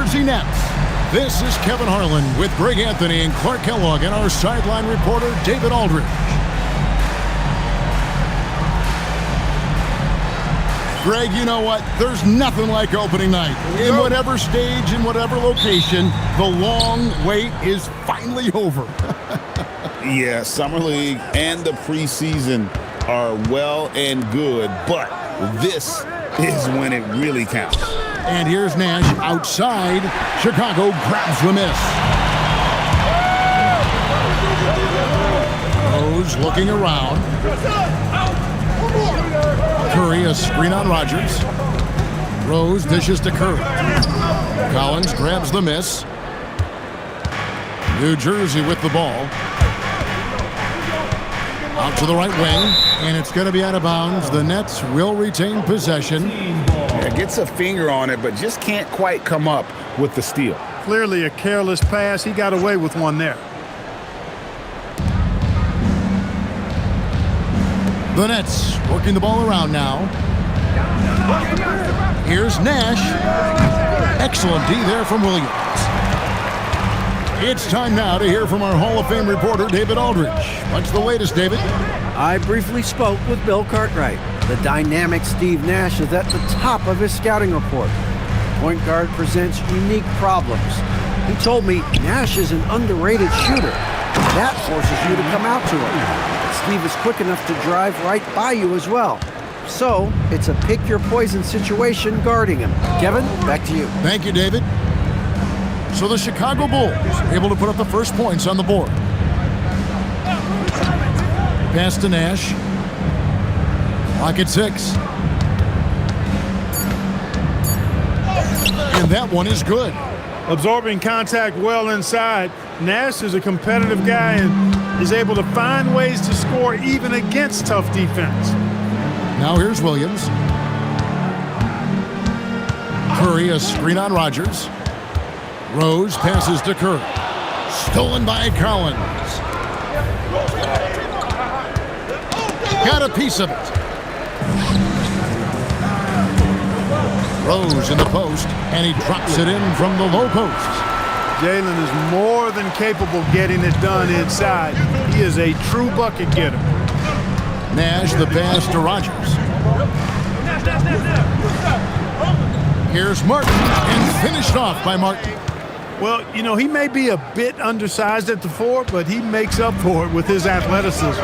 Jersey Nets. This is Kevin Harlan with Greg Anthony and Clark Kellogg and our sideline reporter, David Aldridge. Greg, you know what? There's nothing like opening night. In whatever stage, in whatever location, the long wait is finally over. Yeah, Summer League and the preseason are well and good, but this is when it really counts. And here's Nash outside. Chicago grabs the miss. Rose looking around. Curry, a screen on Rodgers. Rose dishes to Curry. Collins grabs the miss. New Jersey with the ball. Out to the right wing, and it's going to be out of bounds. The Nets will retain possession. Yeah, gets a finger on it, but just can't quite come up with the steal. Clearly a careless pass. He got away with one there. The Nets working the ball around now. Here's Nash. Excellent D there from Williams. It's time now to hear from our Hall of Fame reporter, David Aldridge. What's the latest, David? I briefly spoke with Bill Cartwright. The dynamic Steve Nash is at the top of his scouting report. Point guard presents unique problems. He told me Nash is an underrated shooter. That forces you to come out to him. Steve is quick enough to drive right by you as well. So, it's a pick-your-poison situation guarding him. Kevin, back to you. Thank you, David. So the Chicago Bulls able to put up the first points on the board. Pass to Nash. Clock at 6. And that one is good. Absorbing contact well inside. Nash is a competitive guy and is able to find ways to score even against tough defense. Now here's Williams. Curry, a screen on Rodgers. Rose passes to Curry. Stolen by Collins. Got a piece of it. Rose in the post, and he drops it in from the low post. Jalen is more than capable of getting it done inside. He is a true bucket getter. Nash the pass to Rodgers. Here's Martin, and finished off by Martin. Well, you know, he may be a bit undersized at the 4, but he makes up for it with his athleticism.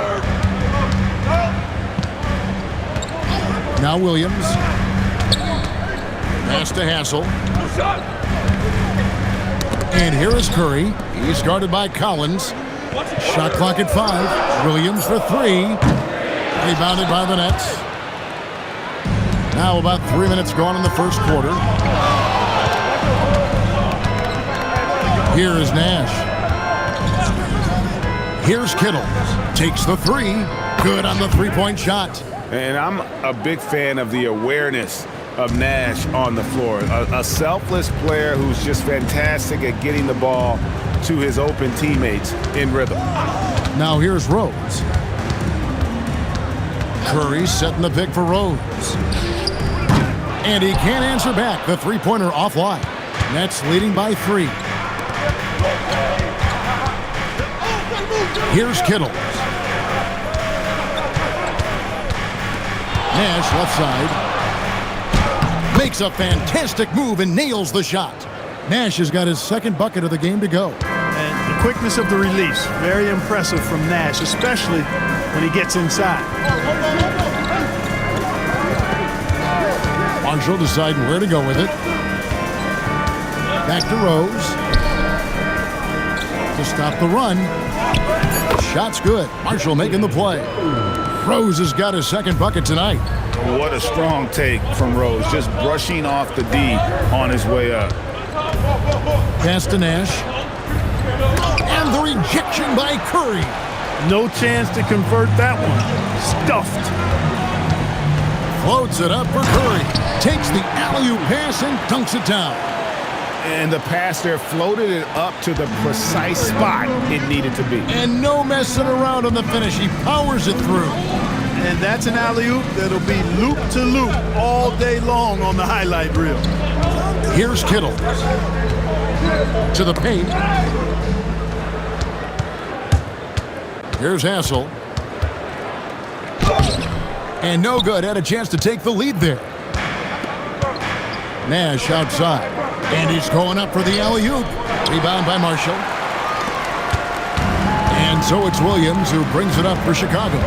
Now Williams. Pass to Hassel. And here is Curry. He's guarded by Collins. Shot clock at 5. Williams for 3. Rebounded by the Nets. Now about 3 minutes gone in the first quarter. Here is Nash. Here's Kittle. Takes the 3. Good on the three-point shot. And I'm a big fan of the awareness of Nash on the floor. A selfless player who's just fantastic at getting the ball to his open teammates in rhythm. Now here's Rose. Curry setting the pick for Rose. And he can't answer back. The three-pointer offline. Nets leading by 3. Here's Kittle. Nash left side. Makes a fantastic move and nails the shot. Nash has got his second bucket of the game to go. And the quickness of the release, very impressive from Nash, especially when he gets inside. Marshall deciding where to go with it. Back to Rose. To stop the run. Shot's good. Marshall making the play. Rose has got his second bucket tonight. What a strong take from Rose, just brushing off the D on his way up. Pass to Nash. And the rejection by Curry. No chance to convert that one. Stuffed. Floats it up for Curry. Takes the alley-oop pass and dunks it down. And the pass there floated it up to the precise spot it needed to be. And no messing around on the finish. He powers it through. And that's an alley-oop that'll be loop to loop all day long on the highlight reel. Here's Kittle. To the paint. Here's Hassel. And no good. Had a chance to take the lead there. Nash outside. And he's going up for the alley-oop. Rebound by Marshall. And so it's Williams who brings it up for Chicago.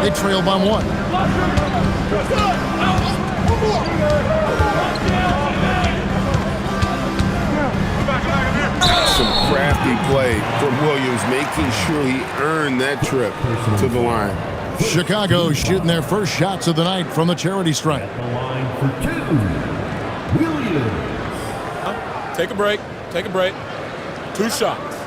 They trail by 1. Some crafty play from Williams, making sure he earned that trip to the line. Chicago shooting their first shots of the night from the charity stripe. The line for 2, Williams. Take a break. Take a break. 2 shots.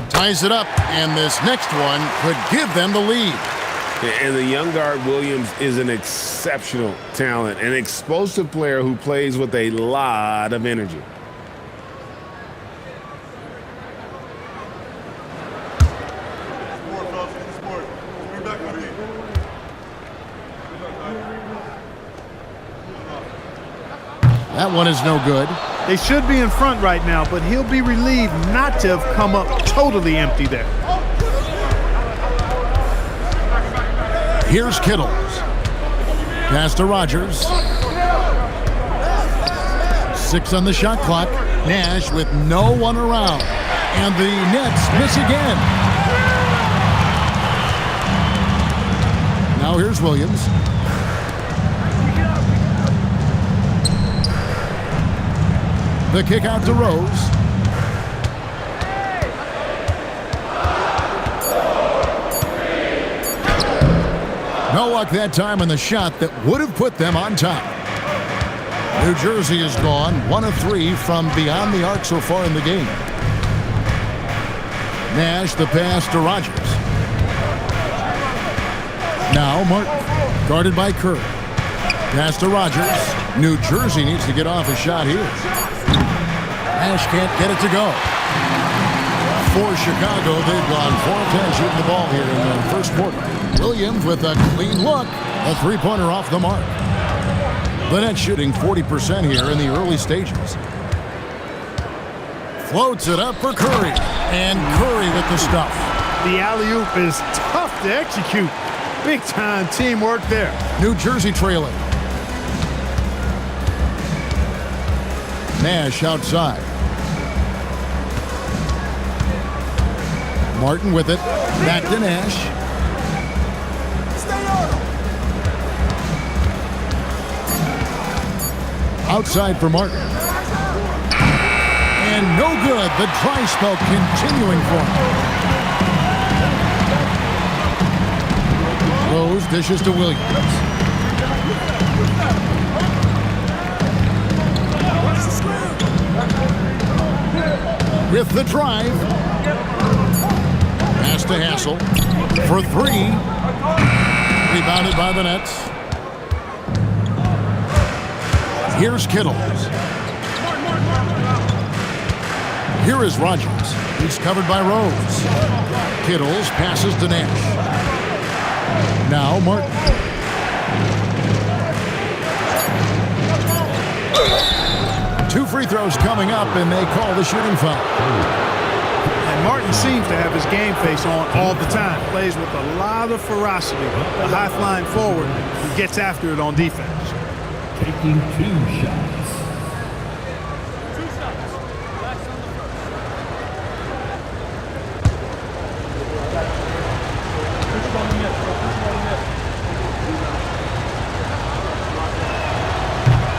Ties it up, and this next one could give them the lead. And the young guard Williams is an exceptional talent, an explosive player who plays with a lot of energy. That one is no good. They should be in front right now, but he'll be relieved not to have come up totally empty there. Here's Kittle. Pass to Rogers. 6 on the shot clock. Nash with no one around. And the Nets miss again. Now here's Williams. The kick out to Rose. No luck that time on the shot that would have put them on top. New Jersey is gone, 1 of 3 from beyond the arc so far in the game. Nash the pass to Rogers. Now Martin, guarded by Curry. Pass to Rogers. New Jersey needs to get off a shot here. Nash can't get it to go. For Chicago, they've gone 4 of 10 shooting the ball here in the first quarter. Williams with a clean look. A 3-pointer off the mark. The Nets shooting 40% here in the early stages. Floats it up for Curry. And Curry with the stuff. The alley-oop is tough to execute. Big-time teamwork there. New Jersey trailing. Nash outside. Martin with it. Back to Nash. Outside for Martin. And no good. The dry spell continuing for him. Rose dishes to Williams. With the drive. Pass to Hassel. For 3. Rebounded by the Nets. Here's Kittle. Here is Rogers. He's covered by Rose. Kittles passes to Nash. Now Martin. 2 free throws coming up, and they call the shooting foul. And Martin seems to have his game face on all the time. Plays with a lot of ferocity. A high-flying forward who gets after it on defense. Taking 2 shots.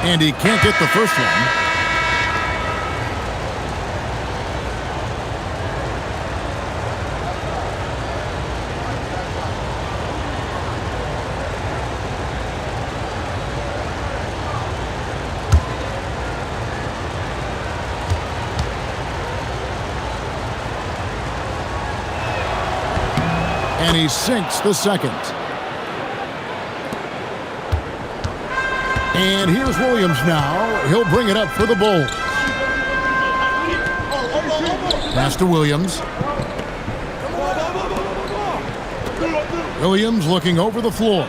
And he can't get the first one. And he sinks the second. And here's Williams now. He'll bring it up for the Bulls. Pass to Williams. Williams looking over the floor.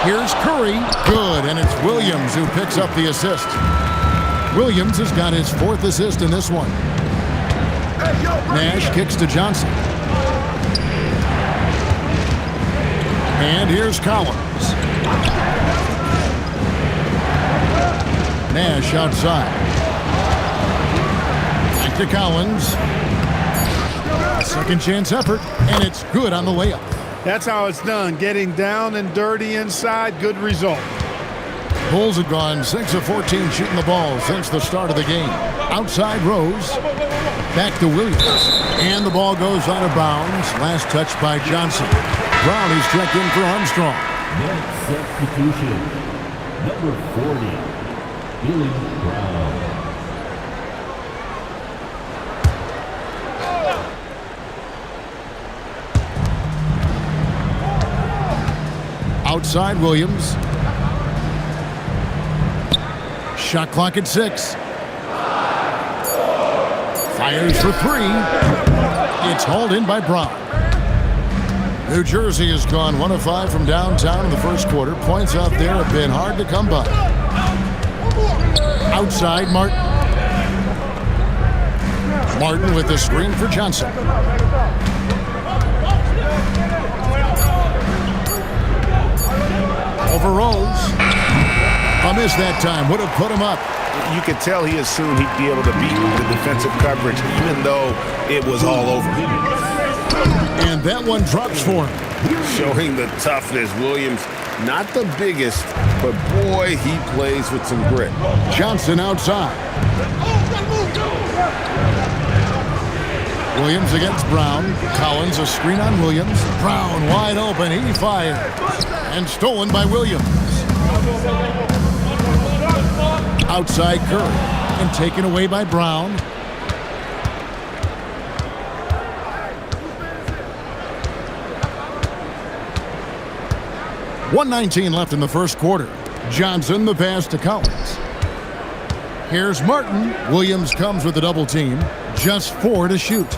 Here's Curry. Good, and it's Williams who picks up the assist. Williams has got his 4th assist in this one. Nash kicks to Johnson. And here's Collins. Nash outside. Back to Collins. Second chance effort, and it's good on the layup. That's how it's done. Getting down and dirty inside, good result. Bulls have gone 6 of 14 shooting the ball since the start of the game. Outside Rose. Back to Williams. And the ball goes out of bounds. Last touch by Johnson. Brown is checked in for Armstrong. Next substitution, number 40, Billy Brown. Outside Williams. Shot clock at 6. Fires for 3. It's hauled in by Brown. New Jersey has gone 1 of 5 from downtown in the first quarter. Points out there have been hard to come by. Outside Martin. Martin with the screen for Johnson. Over Rose. A miss that time. Would have put him up. You could tell he assumed he'd be able to beat the defensive coverage, even though it was all over. And that one drops for him. Showing the toughness. Williams, not the biggest, but boy, he plays with some grit. Johnson outside. Williams against Brown. Collins a screen on Williams. Brown wide open. He fires. And stolen by Williams. Outside Curry. And taken away by Brown. .119 left in the first quarter. Johnson the pass to Collins. Here's Martin. Williams comes with a double team. Just 4 to shoot.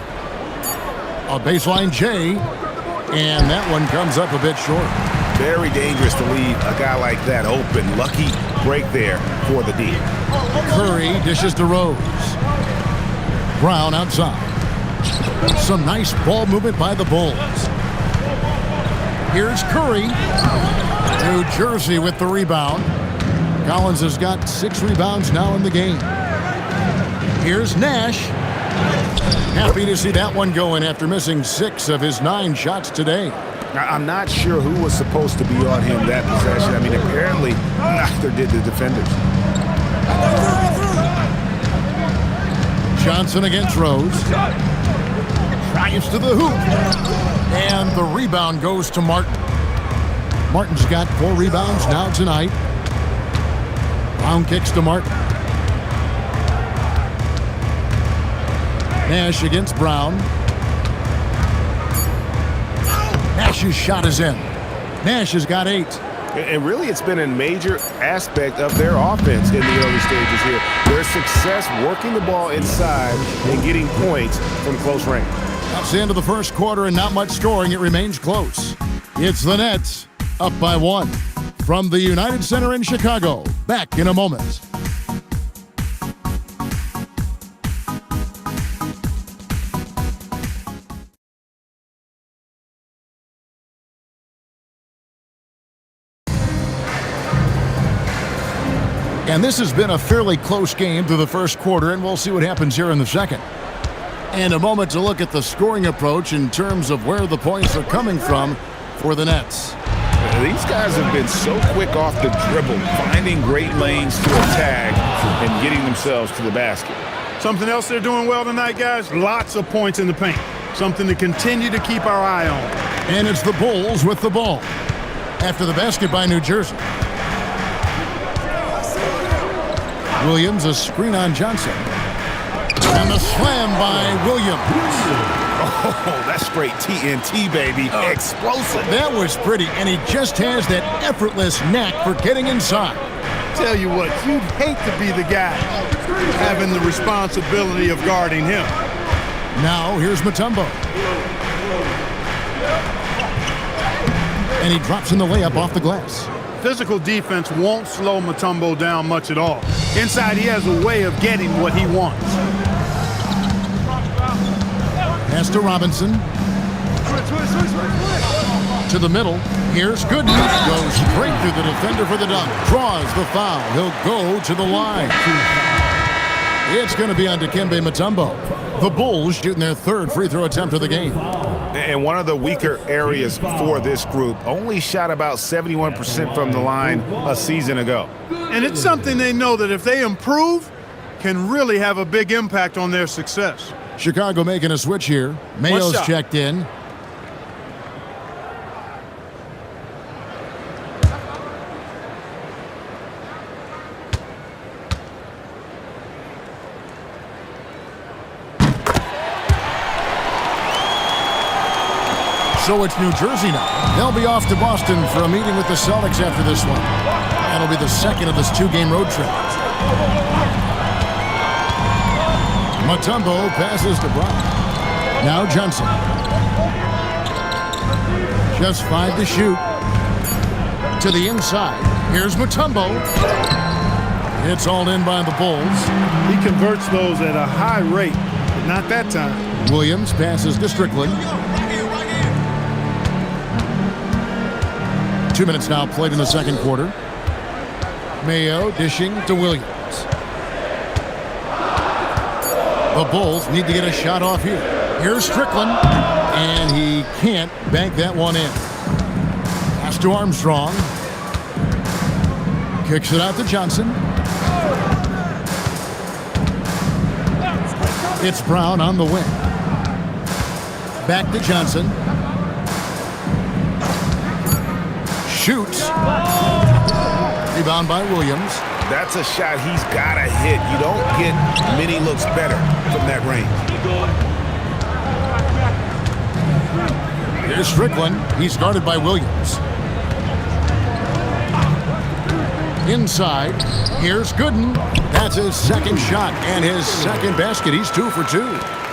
A baseline J. And that one comes up a bit short. Very dangerous to leave a guy like that open. Lucky break there for the D. Curry dishes to Rose. Brown outside. Some nice ball movement by the Bulls. Here's Curry. New Jersey with the rebound. Collins has got 6 rebounds now in the game. Here's Nash. Happy to see that one going after missing 6 of his 9 shots today. I'm not sure who was supposed to be on him that possession. I mean, apparently neither did the defenders. Johnson against Rose. Drives to the hoop. And the rebound goes to Martin. Martin's got 4 rebounds now tonight. Brown kicks to Martin. Nash against Brown. Nash's shot is in. Nash has got 8. And really, it's been a major aspect of their offense in the early stages here. Their success working the ball inside and getting points from close range. That's the end of the first quarter and not much scoring. It remains close. It's the Nets up by 1. From the United Center in Chicago, back in a moment. And this has been a fairly close game through the first quarter, and we'll see what happens here in the second. And a moment to look at the scoring approach in terms of where the points are coming from for the Nets. These guys have been so quick off the dribble, finding great lanes to attack and getting themselves to the basket. Something else they're doing well tonight, guys, lots of points in the paint. Something to continue to keep our eye on. And it's the Bulls with the ball. After the basket by New Jersey. Williams, a screen on Johnson. And the slam by Williams. Oh, that's straight TNT, baby. Explosive. That was pretty, and he just has that effortless knack for getting inside. Tell you what, you'd hate to be the guy having the responsibility of guarding him. Now, here's Mutombo. And he drops in the layup off the glass. Physical defense won't slow Mutombo down much at all. Inside, he has a way of getting what he wants. Pass to Robinson. To the middle. Here's Gooden. Goes straight through the defender for the dunk. Draws the foul. He'll go to the line. It's going to be on Dikembe Mutombo. The Bulls shooting their third free throw attempt of the game. And one of the weaker areas for this group, only shot about 71% from the line a season ago. And it's something they know that if they improve, can really have a big impact on their success. Chicago making a switch here. Mayo's shot. checked in. So it's New Jersey now. They'll be off to Boston for a meeting with the Celtics after this one. That'll be the second of this two-game road trip. Mutombo passes to Brown. Now Johnson. Just 5 to shoot. To the inside. Here's Mutombo. It's all in by the Bulls. He converts those at a high rate, but not that time. Williams passes to Strickland. 2 minutes now played in the second quarter. Mayo dishing to Williams. The Bulls need to get a shot off here. Here's Strickland, and he can't bank that one in. Pass to Armstrong. Kicks it out to Johnson. It's Brown on the wing. Back to Johnson. Shoots. Rebound by Williams. That's a shot he's got to hit. You don't get many looks better from that range. Here's Strickland. He's guarded by Williams. Inside. Here's Gooden. That's his second shot and his second basket. He's 2 for 2.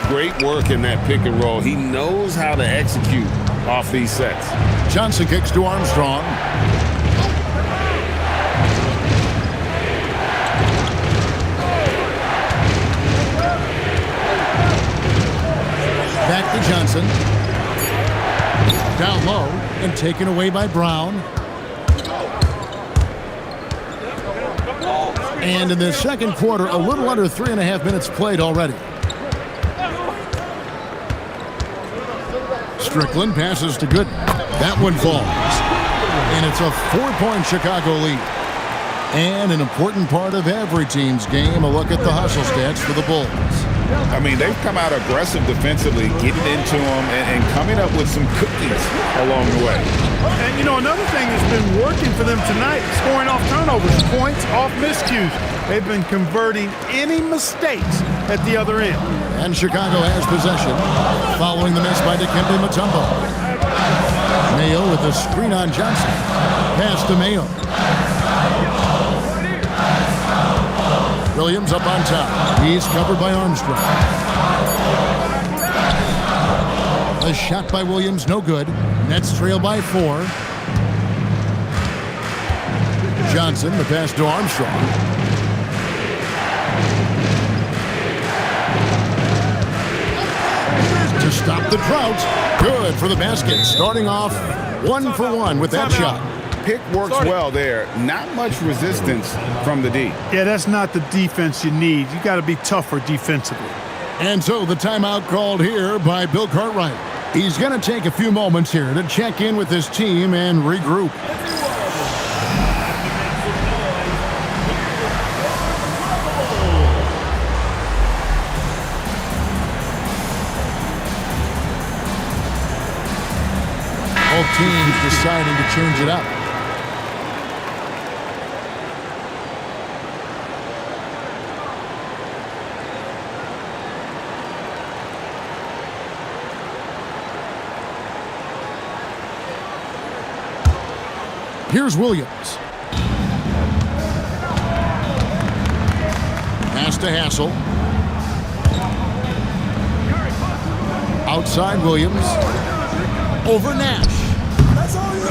Great work in that pick and roll. He knows how to execute off these sets. Johnson kicks to Armstrong. Back to Johnson. Down low and taken away by Brown. And in the second quarter, a little under 3.5 minutes played already. Strickland passes to Gooden. That one falls. And it's a 4-point Chicago lead. And an important part of every team's game, a look at the hustle stats for the Bulls. I mean, they've come out aggressive defensively, getting into them and coming up with some cookies along the way. And, you know, another thing that's been working for them tonight, scoring off turnovers, points off miscues. They've been converting any mistakes at the other end. And Chicago has possession, following the miss by Dikembe Mutombo. Mayo with a screen on Johnson. Pass to Mayo. Williams up on top. He's covered by Armstrong. A shot by Williams, no good. Nets trail by 4. Johnson, the pass to Armstrong. To stop the drought. Good for the basket. Starting off 1 for 1 with that shot. Pick works well there. Not much resistance from the D. Yeah, that's not the defense you need. You got to be tougher defensively. And so the timeout called here by Bill Cartwright. He's going to take a few moments here to check in with his team and regroup. Both teams deciding to change it up. Here's Williams. Pass to Hassel. Outside Williams. over Nash.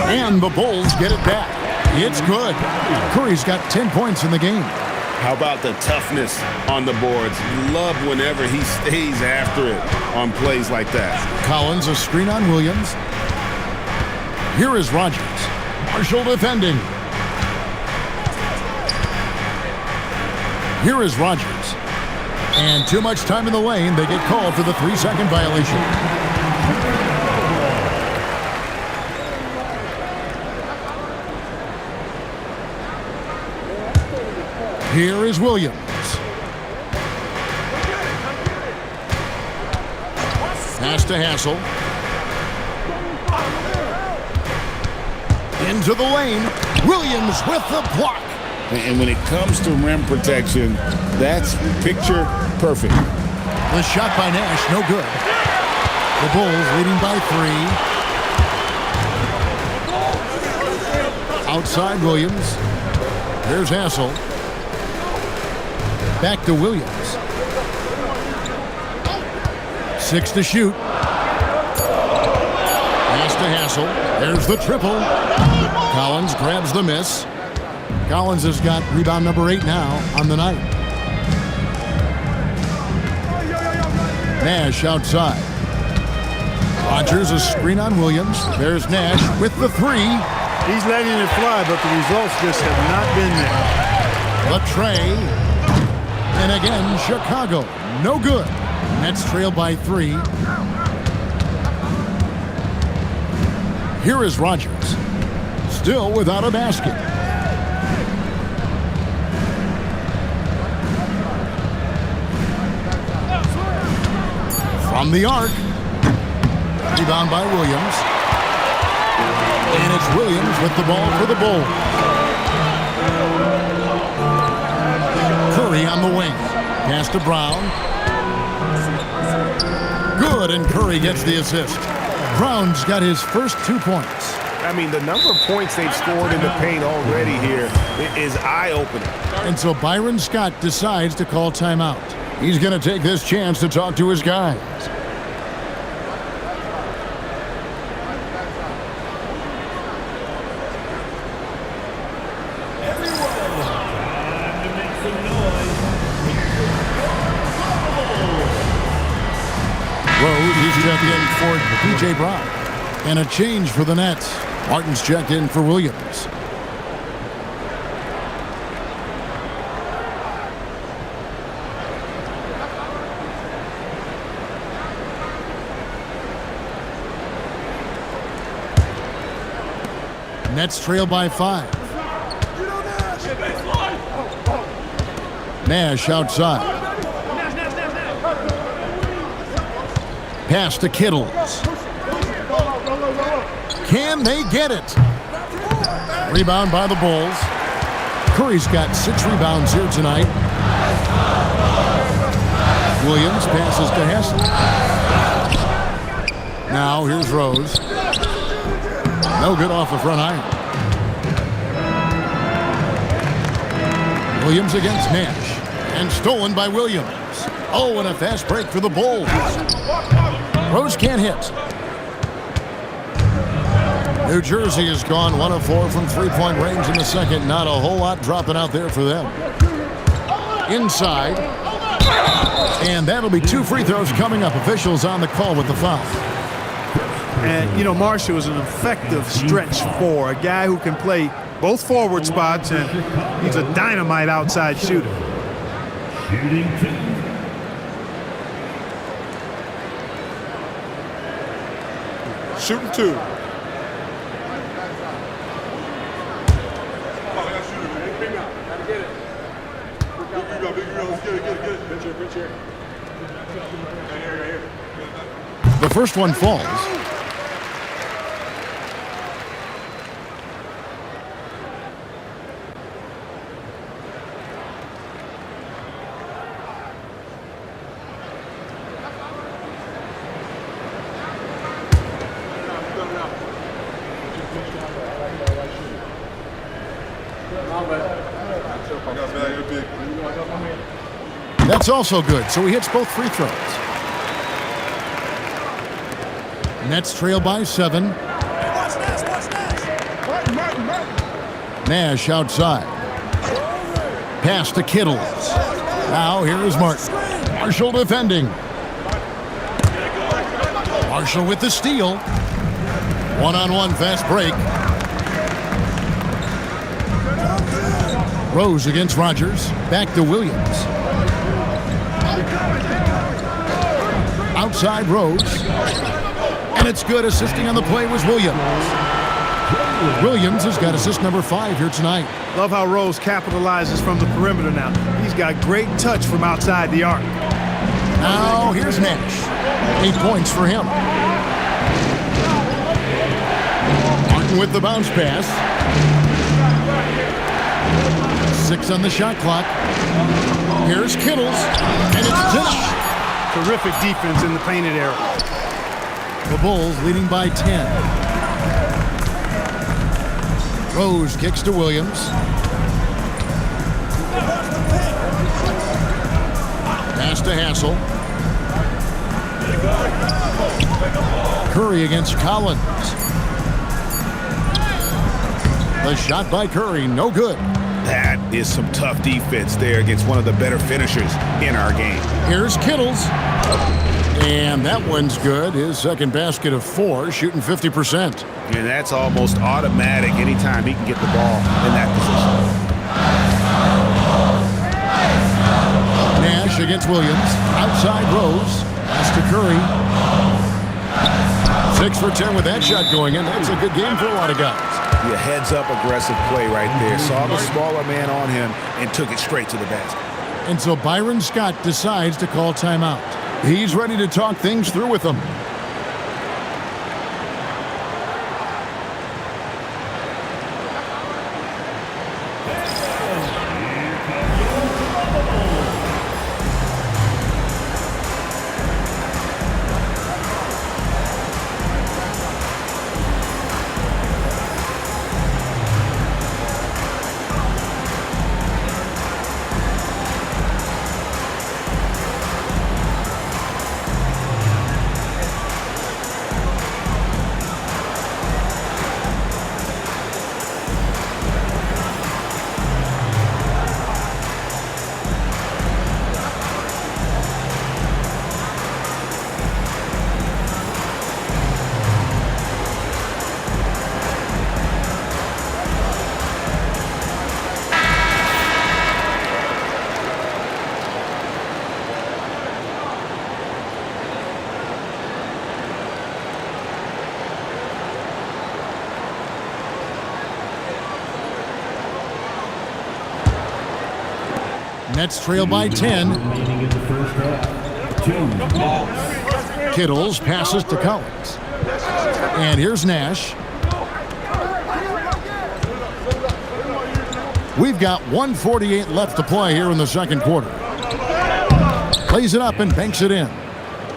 And the Bulls get it back. It's good. Curry's got 10 points in the game. How about the toughness on the boards? Love whenever he stays after it on plays like that. Collins a screen on Williams. Here is Rogers. Marshall defending. Here is Rogers. And too much time in the lane. They get called for the 3-second violation. Here is Williams. Pass to Hassel. Into the lane. Williams with the block. And when it comes to rim protection, that's picture perfect. The shot by Nash, no good. The Bulls leading by 3. Outside Williams. Here's Hassel. Back to Williams. 6 to shoot. Pass to Hassel. There's the triple. Collins grabs the miss. Collins has got rebound number 8 now on the night. Nash outside. Rogers a screen on Williams. There's Nash with the 3. He's letting it fly, but the results just have not been there. The tray. And again, Chicago. No good. Nets trail by 3. Here is Rogers. Still without a basket. From the arc. Rebound by Williams. And it's Williams with the ball for the Bulls. Curry on the wing. Pass to Brown. Good, and Curry gets the assist. Brown's got his first 2 points. I mean, the number of points they've scored in the paint already here is eye-opening. And so Byron Scott decides to call timeout. He's going to take this chance to talk to his guys. Rose, he's checked in for P.J. Brown. And a change for the Nets. Martin's checked in for Williams. Nets trail by 5. Nash outside. Pass to Kittles. Can they get it? Rebound by the Bulls. Curry's got 6 rebounds here tonight. Williams passes to Hassel. Now here's Rose. No good off the front iron. Williams against Nash. And stolen by Williams. Oh, and a fast break for the Bulls. Rose can't hit. New Jersey has gone 1 of 4 from 3-point range in the second. Not a whole lot dropping out there for them. Inside. And that'll be 2 free throws coming up. Officials on the call with the foul. And, you know, Marshall is an effective stretch for a guy who can play both forward spots, and he's a dynamite outside shooter. Shooting 2. Shooting 2. The first one falls. That's also good, so he hits both free throws. Nets trail by 7. Nash outside. Pass to Kittles. Now here is Martin. Marshall defending. Marshall with the steal. One-on-one fast break. Rose against Rogers. Back to Williams. Outside Rose. And it's good. Assisting on the play was Williams. Williams has got assist number 5 here tonight. Love how Rose capitalizes from the perimeter now. He's got great touch from outside the arc. Now here's Nash. 8 points for him. Martin with the bounce pass. 6 on the shot clock. Here's Kittles. And it's Tisch. Terrific defense in the painted area. The Bulls leading by 10. Rose kicks to Williams. Pass to Hassel. Curry against Collins. The shot by Curry, no good. That is some tough defense there against one of the better finishers in our game. Here's Kittles. And that one's good. His second basket of 4, shooting 50%. And that's almost automatic anytime he can get the ball in that position. Nash against Williams. Outside Rose. Pass to Curry. 6 for 10 with that shot going in. That's a good game for a lot of guys. Yeah, heads-up aggressive play right there. Saw the smaller man on him and took it straight to the basket. And so Byron Scott decides to call timeout. He's ready to talk things through with them. Nets trail by 10. Kittles passes to Collins. And here's Nash. We've got 1:48 left to play here in the second quarter. Plays it up and banks it in.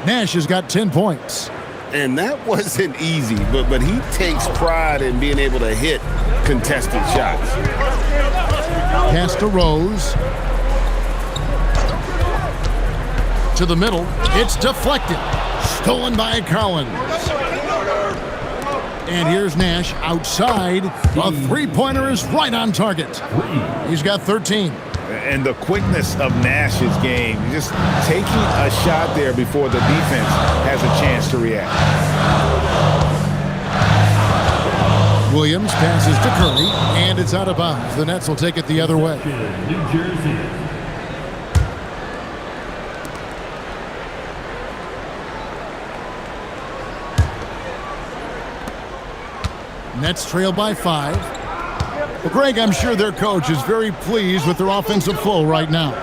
Nash has got 10 points. And that wasn't easy, but he takes pride in being able to hit contested shots. Pass to Rose. To the middle. It's deflected. Stolen by Collins. And here's Nash outside. A three-pointer is right on target. He's got 13. And the quickness of Nash's game, just taking a shot there before the defense has a chance to react. Williams passes to Curry, and it's out of bounds. The Nets will take it the other way. New Jersey. Nets trail by 5. Well, Greg, I'm sure their coach is very pleased with their offensive flow right now.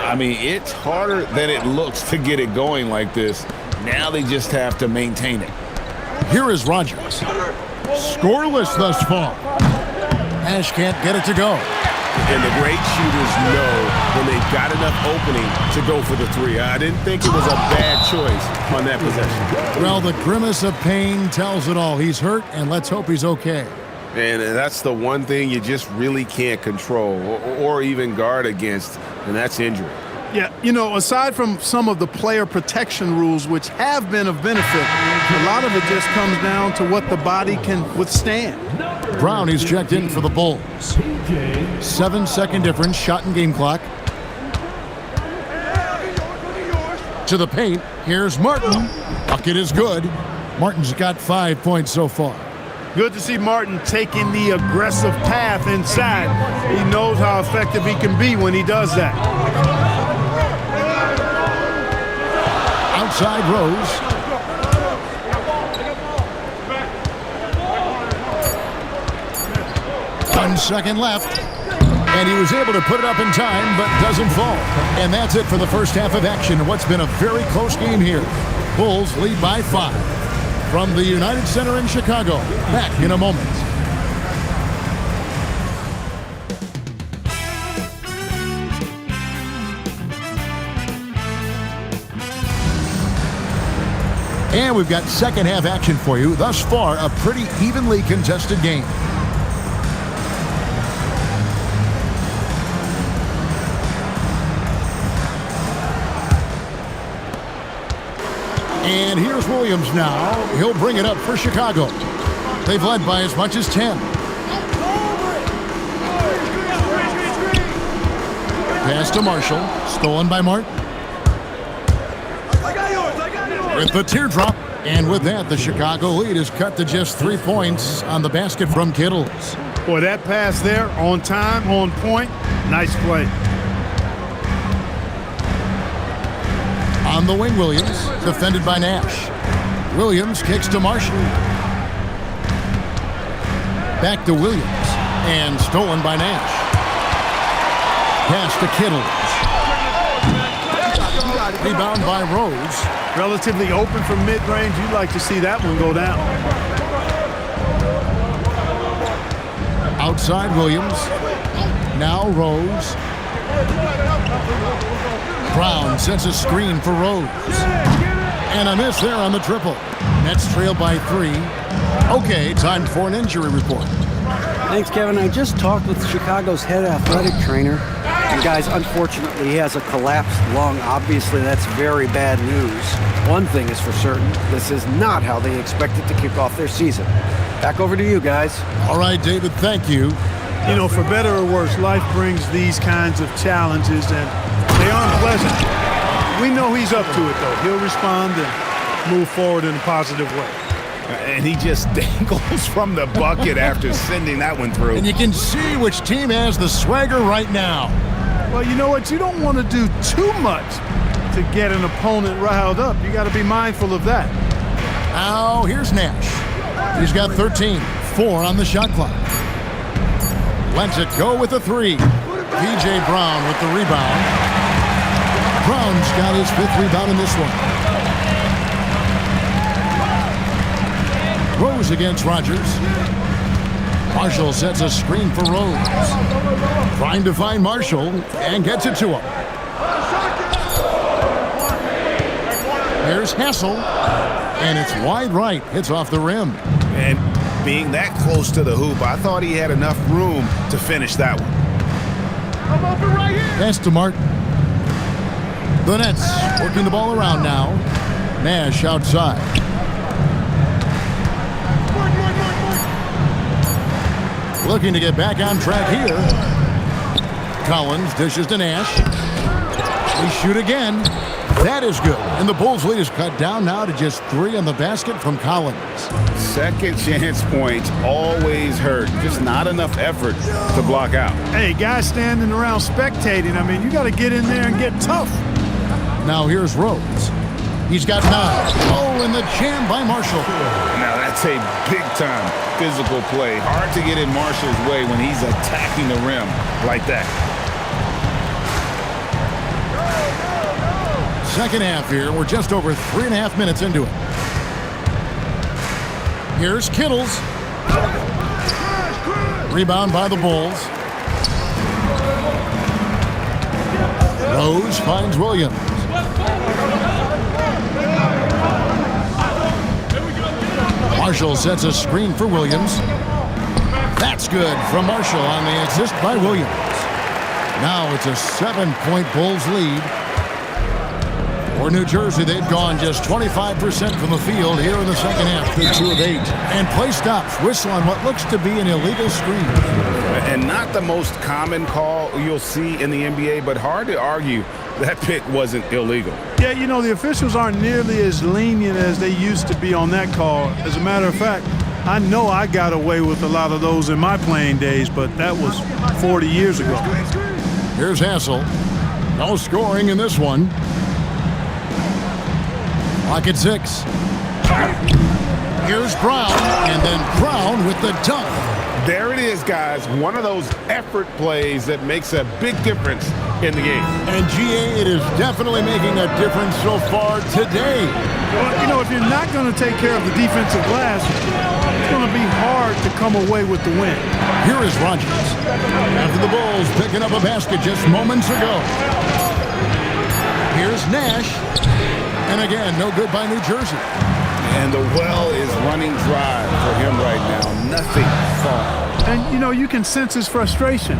I mean, it's harder than it looks to get it going like this. Now they just have to maintain it. Here is Rogers. Scoreless thus far. Nash can't get it to go. And the great shooters know when they've got enough opening to go for the three. I didn't think it was a bad choice on that possession. Well, the grimace of pain tells it all. He's hurt, and let's hope he's okay. And that's the one thing you just really can't control or even guard against, and that's injury. Yeah, you know, aside from some of the player protection rules, which have been of benefit, a lot of it just comes down to what the body can withstand. Brown, he's checked in for the Bulls. 7-second difference, shot and game clock. To the paint, here's Martin. Bucket is good. Martin's got 5 points so far. Good to see Martin taking the aggressive path inside. He knows how effective he can be when he does that. Outside Rose. One second left. And he was able to put it up in time, but doesn't fall. And that's it for the first half of action in what's been a very close game here. Bulls lead by 5. From the United Center in Chicago. Back in a moment. And we've got second half action for you. Thus far, a pretty evenly contested game. And here's Williams now. He'll bring it up for Chicago. They've led by as much as 10. Pass to Marshall. Stolen by Martin. With the teardrop. And with that, the Chicago lead is cut to just 3 points on the basket from Kittles. Boy, that pass there, on time, on point. Nice play. On the wing, Williams, defended by Nash. Williams kicks to Marshall. Back to Williams, and stolen by Nash. Pass to Kittles. Rebound by Rose. Relatively open from mid-range. You'd like to see that one go down. Outside Williams. Now Rose. Brown sets a screen for Rose. And a miss there on the triple. Nets trail by 3. Okay, time for an injury report. Thanks, Kevin. I just talked with Chicago's head athletic trainer. And guys, unfortunately, he has a collapsed lung. Obviously, that's very bad news. One thing is for certain, this is not how they expected to kick off their season. Back over to you guys. All right, David, thank you. You know, for better or worse, life brings these kinds of challenges, and they aren't pleasant. We know he's up to it, though. He'll respond and move forward in a positive way. And he just dangles from the bucket after sending that one through. And you can see which team has the swagger right now. Well, you know what? You don't want to do too much to get an opponent riled up. You got to be mindful of that. Now, here's Nash. He's got 13, 4 on the shot clock. Lets it go with a 3. P.J. Brown with the rebound. Brown's got his 5th rebound in this one. Rose against Rogers. Marshall sets a screen for Rose. Trying to find Marshall and gets it to him. Here's Hassel. And it's wide right. Hits off the rim. And being that close to the hoop, I thought he had enough room to finish that one. Pass to Martin. The Nets working the ball around now. Nash outside. Looking to get back on track here. Collins dishes to Nash. They shoot again. That is good. And the Bulls' lead is cut down now to just 3 on the basket from Collins. Second chance points always hurt. Just not enough effort to block out. Hey, guys standing around spectating, I mean, you got to get in there and get tough. Now here's Rose. He's got 9. Oh, and the jam by Marshall. Now that's a big-time physical play. Hard to get in Marshall's way when he's attacking the rim like that. Second half here. We're just over 3.5 minutes into it. Here's Kittles. Rebound by the Bulls. Rose finds Williams. Marshall sets a screen for Williams. That's good from Marshall on the assist by Williams. Now it's a 7-point Bulls lead. For New Jersey, they've gone just 25% from the field here in the second half. They're 2 of 8. And play stops. Whistle on what looks to be an illegal screen. And not the most common call you'll see in the NBA, but hard to argue that pick wasn't illegal. Yeah, you know, the officials aren't nearly as lenient as they used to be on that call. As a matter of fact, I know I got away with a lot of those in my playing days, but that was 40 years ago. Here's Hassel. No scoring in this one. Clock at 6. Here's Brown, and then Brown with the dunk. There it is, guys. One of those effort plays that makes a big difference in the game. And GA, it is definitely making a difference so far today. Well, you know, if you're not going to take care of the defensive glass, it's going to be hard to come away with the win. Here is Rogers. After the Bulls picking up a basket just moments ago. Here's Nash. And again, no good by New Jersey. And the well is running dry for him right now. Nothing falling. And, you know, you can sense his frustration.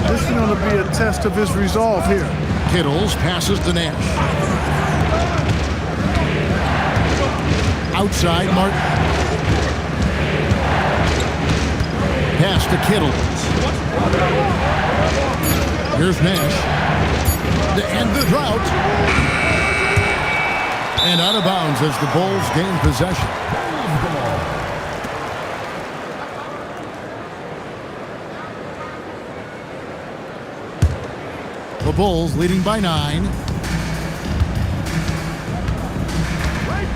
This is going to be a test of his resolve here. Kittles passes to Nash. Outside, Martin. Pass to Kittles. Here's Nash. To end the drought. And out of bounds as the Bulls gain possession. The Bulls leading by 9.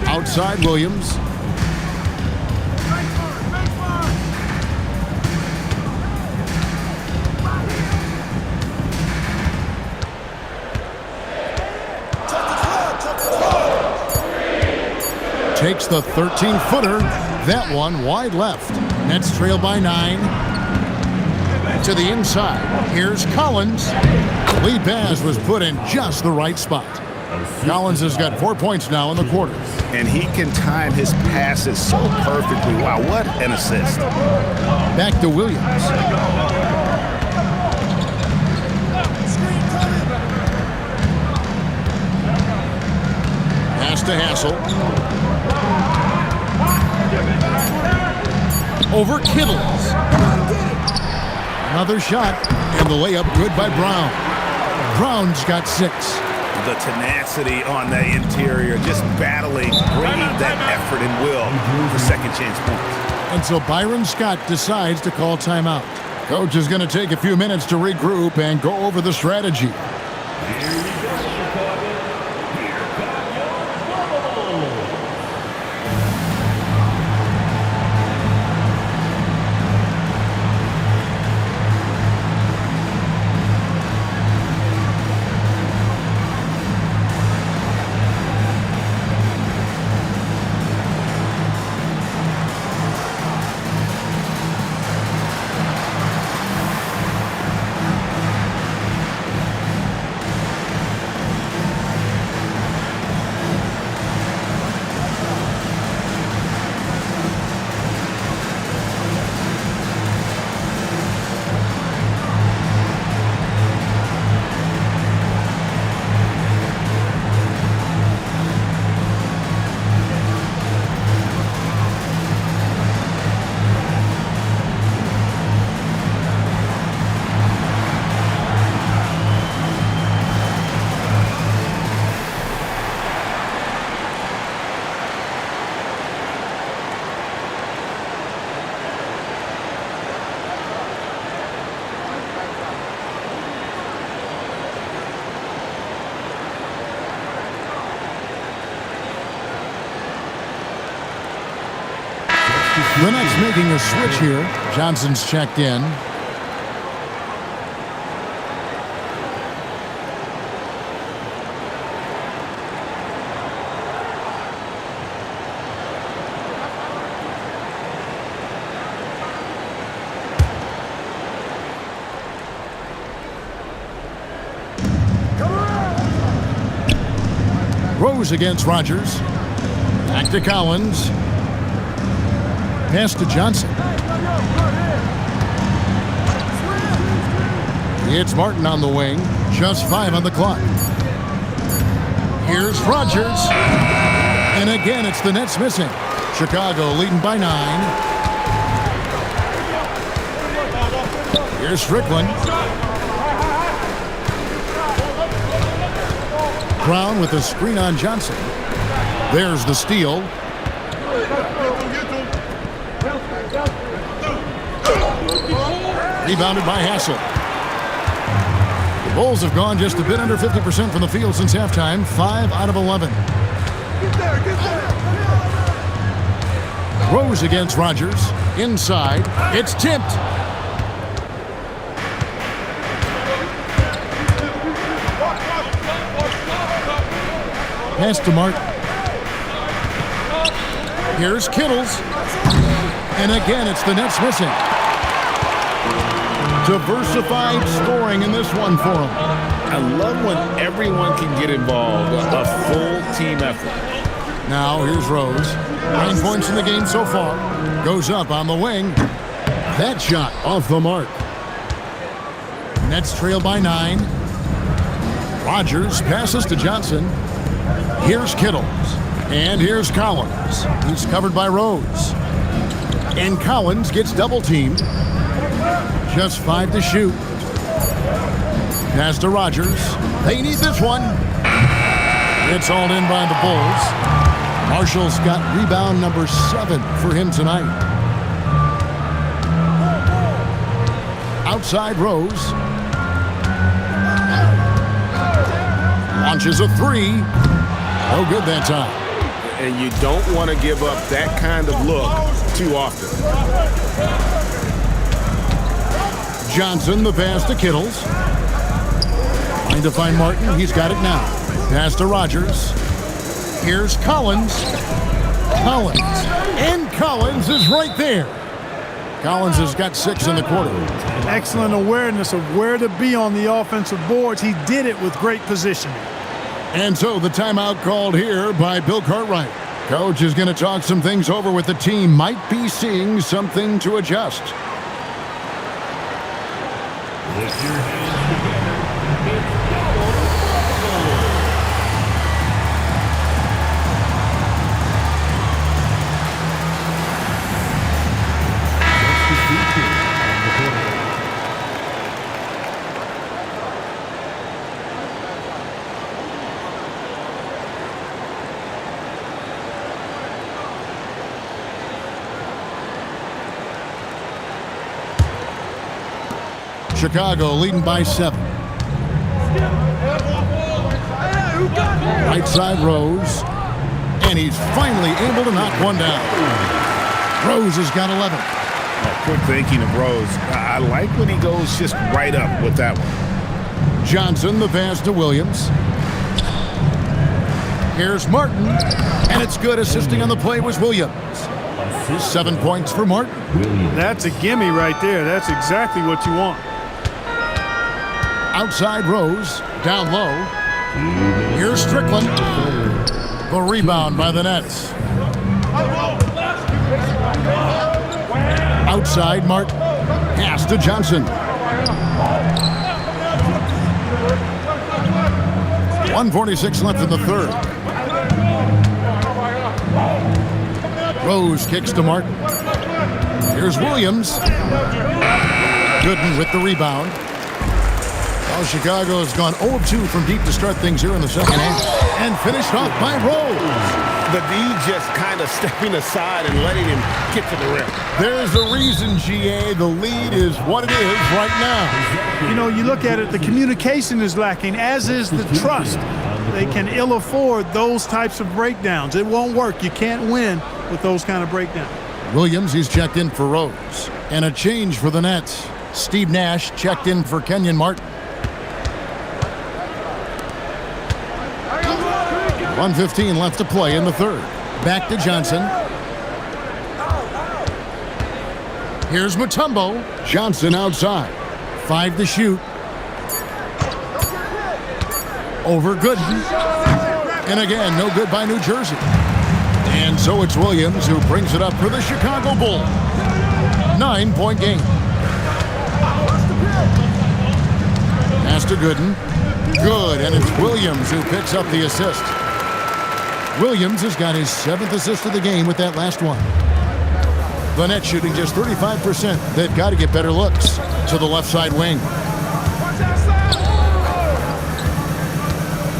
Outside Williams. Takes the 13-footer. That one wide left. Nets trail by 9. To the inside. Here's Collins. Lead pass was put in just the right spot. Collins has got 4 points now in the quarter. And he can time his passes so perfectly. Wow, what an assist. Back to Williams. Pass to Hassel. Over Kittles. Another shot, and the layup good by Brown. Brown's got 6. The tenacity on the interior, just battling, bringing that effort and will for second chance points. And so Byron Scott decides to call timeout. Coach is going to take a few minutes to regroup and go over the strategy. The Nets making a switch here. Johnson's checked in. Rose against Rogers. Back to Collins. Pass to Johnson. It's Martin on the wing. Just 5 on the clock. Here's Rogers. And again, it's the Nets missing. Chicago leading by 9. Here's Strickland. Brown with a screen on Johnson. There's the steal. Rebounded by Hassel. The Bulls have gone just a bit under 50% from the field since halftime. 5 out of 11. Rose against Rogers. Inside. It's tipped. Pass to Martin. Here's Kittles. And again, it's the Nets missing. Diversified scoring in this one for them. I love when everyone can get involved. A full team effort. Now here's Rose. 9 points in the game so far. Goes up on the wing. That shot off the mark. Nets trail by 9. Rogers passes to Johnson. Here's Kittles. And here's Collins. He's covered by Rose. And Collins gets double teamed. Just 5 to shoot. Pass to Rogers. They need this one. It's all in by the Bulls. Marshall's got rebound number 7 for him tonight. Outside Rose. Launches a 3. No good that time. And you don't want to give up that kind of look too often. Johnson, the pass to Kittles. Trying to find Martin. He's got it now. Pass to Rogers. Here's Collins. Collins. And Collins is right there. Collins has got 6 in the quarter. Excellent awareness of where to be on the offensive boards. He did it with great positioning. And so the timeout called here by Bill Cartwright. Coach is going to talk some things over with the team. Might be seeing something to adjust. Lift your hands together. It's double. Chicago leading by 7. Right side Rose. And he's finally able to knock one down. Rose has got 11. Quick thinking of Rose. I like when he goes just right up with that one. Johnson, the pass to Williams. Here's Martin. And it's good. Assisting on the play was Williams. 7 points for Martin. That's a gimme right there. That's exactly what you want. Outside Rose, down low. Here's Strickland. The rebound by the Nets. Outside Martin. Pass to Johnson. 1:46 left in the third. Rose kicks to Martin. Here's Williams. Gooden with the rebound. Well, Chicago has gone 0-2 from deep to start things here in the second half. And finished off by Rose. The D just kind of stepping aside and letting him get to the rim. There's a reason, GA. The lead is what it is right now. You know, you look at it, the communication is lacking, as is the trust. They can ill afford those types of breakdowns. It won't work. You can't win with those kind of breakdowns. Williams, he's checked in for Rose. And a change for the Nets. Steve Nash checked in for Kenyon Martin. 1:15 left to play in the third. Back to Johnson. Here's Mutombo. Johnson outside. 5 to shoot. Over Gooden. And again, no good by New Jersey. And so it's Williams who brings it up for the Chicago Bulls. 9-point game. Pass to Gooden. Good, and it's Williams who picks up the assist. Williams has got his 7th assist of the game with that last one. The Nets shooting just 35%. They've got to get better looks. To the left side wing.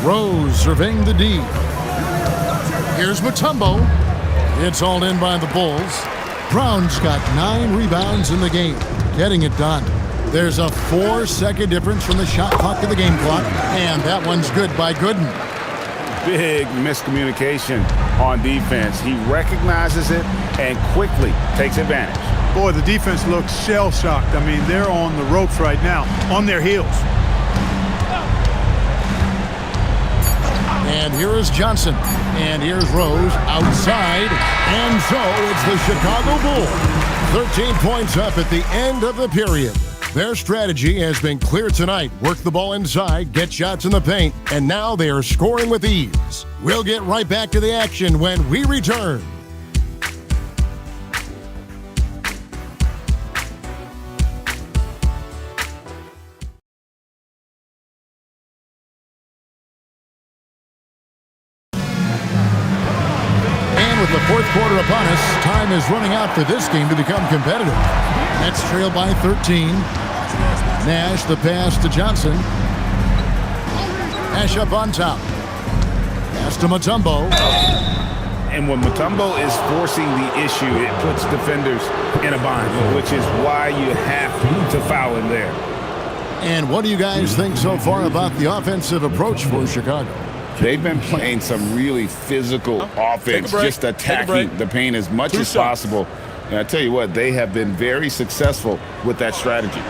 Rose surveying the D. Here's Mutombo. It's all in by the Bulls. Brown's got 9 rebounds in the game, getting it done. There's a 4-second difference from the shot clock to the game clock, and that one's good by Gooden. Big miscommunication on defense. He recognizes it and quickly takes advantage. Boy, the defense looks shell-shocked. I mean, they're on the ropes right now, on their heels. And here is Johnson. And here's Rose outside. And so it's the Chicago Bulls. 13 points up at the end of the period. Their strategy has been clear tonight. Work the ball inside, get shots in the paint, and now they are scoring with ease. We'll get right back to the action when we return. With the fourth quarter upon us, time is running out for this game to become competitive. Nets trail by 13. Nash, the pass to Johnson. Nash up on top. Pass to Mutombo. And when Mutombo is forcing the issue, it puts defenders in a bind, which is why you have to foul him there. And what do you guys think so far about the offensive approach for Chicago? They've been playing some really physical offense, just attacking the paint as much as possible. And I tell you what, they have been very successful with that strategy.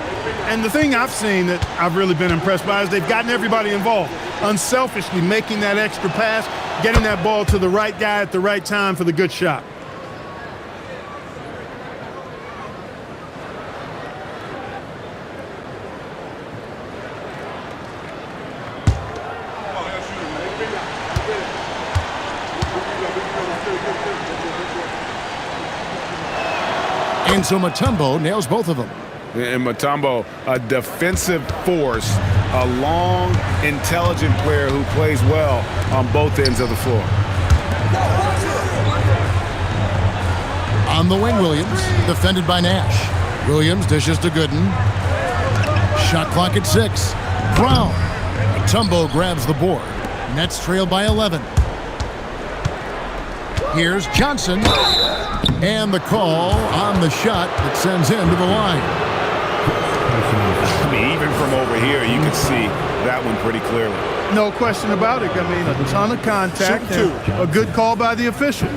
And the thing I've seen that I've really been impressed by is they've gotten everybody involved, unselfishly making that extra pass, getting that ball to the right guy at the right time for the good shot. And so Mutombo nails both of them. And Mutombo, a defensive force, a long, intelligent player who plays well on both ends of the floor. On the wing, Williams, defended by Nash. Williams dishes to Gooden. Shot clock at 6. Brown. Mutombo grabs the board. Nets trail by 11. Here's Johnson. And the call on the shot that sends him to the line. I mean, even from over here, you can see that one pretty clearly. No question about it. I mean, a ton of contact and a good call by the officials.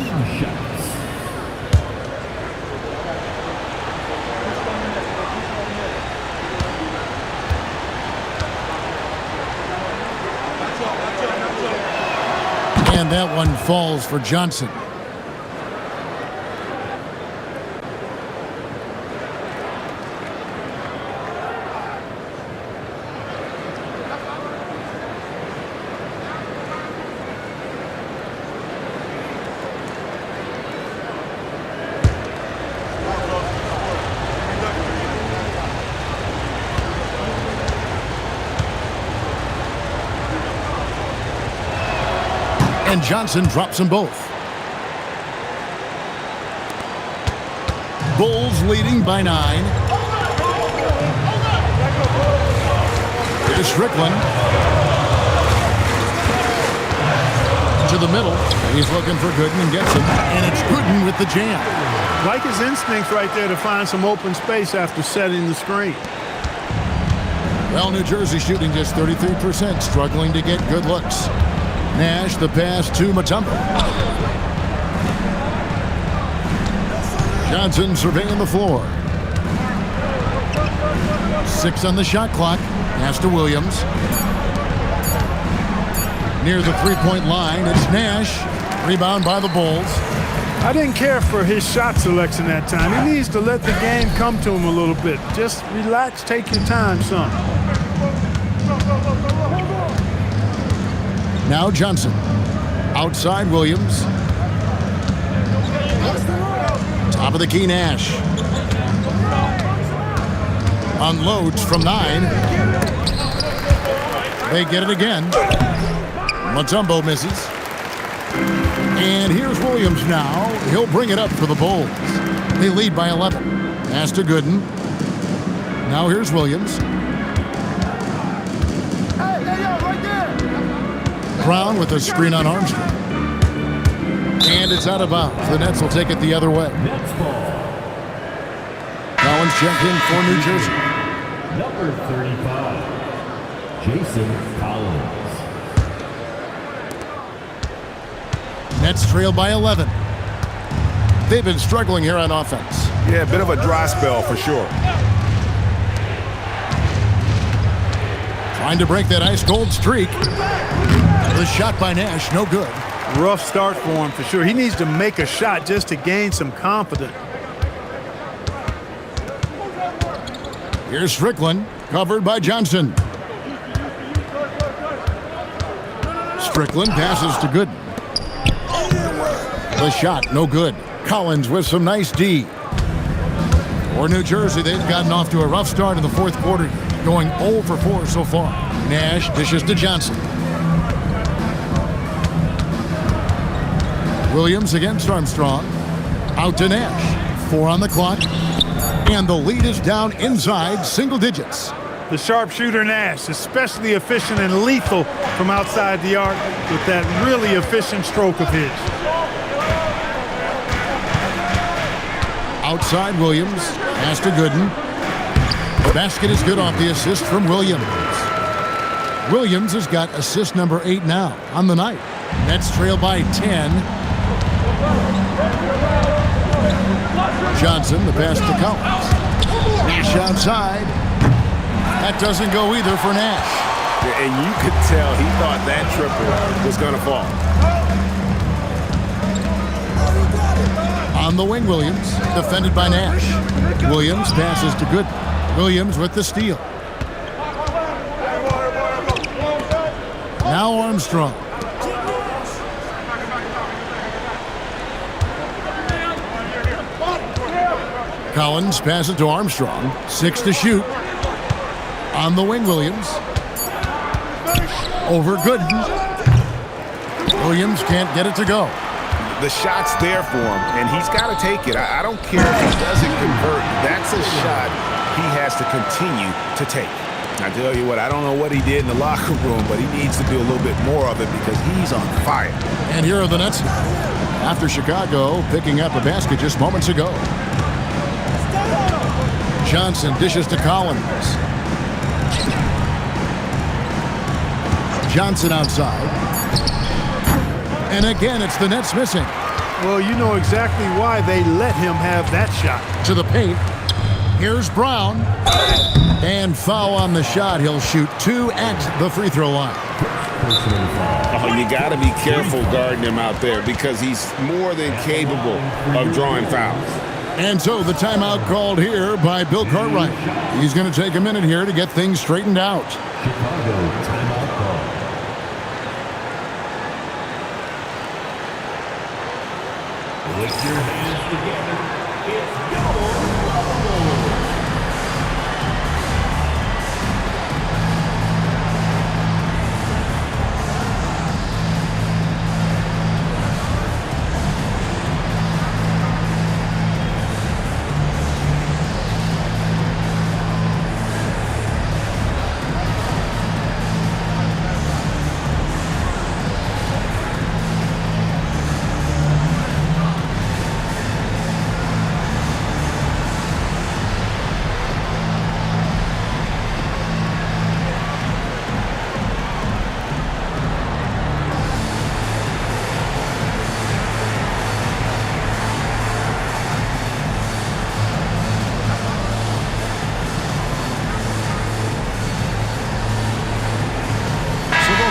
And that one falls for Johnson. And Johnson drops them both. Bulls leading by 9. Here's Strickland. To the middle. He's looking for Gooden and gets him. And it's Gooden with the jam. Like his instincts right there to find some open space after setting the screen. Well, New Jersey shooting just 33%, struggling to get good looks. Nash, the pass to Mutombo. Johnson surveying the floor. 6 on the shot clock. Pass to Williams. Near the three-point line, it's Nash. Rebound by the Bulls. I didn't care for his shot selection that time. He needs to let the game come to him a little bit. Just relax, take your time, son. Now Johnson. Outside Williams. Top of the key, Nash. Unloads from 9. They get it again. Mutombo misses. And here's Williams now. He'll bring it up for the Bulls. They lead by 11. Pass to Gooden. Now here's Williams. Brown with a screen on Armstrong. And it's out of bounds. The Nets will take it the other way. Nets ball. Collins checked in for New Jersey. Number 35, Jason Collins. Nets trail by 11. They've been struggling here on offense. Yeah, a bit of a dry spell for sure. Trying to break that ice-cold streak. The shot by Nash, no good. Rough start for him for sure. He needs to make a shot just to gain some confidence. Here's Strickland, covered by Johnson. Strickland passes to Gooden. The shot, no good. Collins with some nice D. For New Jersey, they've gotten off to a rough start in the fourth quarter, going 0 for 4 so far. Nash dishes to Johnson. Williams against Armstrong. Out to Nash. 4 on the clock. And the lead is down inside single digits. The sharpshooter Nash, especially efficient and lethal from outside the arc with that really efficient stroke of his. Outside Williams. Pass to Gooden. The basket is good off the assist from Williams. Williams has got assist number 8 now on the night. Nets trail by 10. Johnson, the pass to Collins. Nash outside. That doesn't go either for Nash. And you could tell he thought that triple was going to fall. On the wing, Williams, defended by Nash. Williams passes to Gooden. Williams with the steal. Now Armstrong. Collins passes to Armstrong. 6 to shoot. On the wing, Williams. Over Gooden. Williams can't get it to go. The shot's there for him, and he's got to take it. I don't care if he doesn't convert. That's a shot he has to continue to take. I tell you what, I don't know what he did in the locker room, but he needs to do a little bit more of it because he's on fire. And here are the Nets after Chicago picking up a basket just moments ago. Johnson dishes to Collins. Johnson outside. And again, it's the Nets missing. Well, you know exactly why they let him have that shot. To the paint. Here's Brown. And foul on the shot. He'll shoot 2 at the free throw line. Oh, you got to be careful guarding him out there because he's more than capable of drawing fouls. And so the timeout called here by Bill Cartwright. He's going to take a minute here to get things straightened out. Chicago timeout call. Put your hands together. It's go Bulls.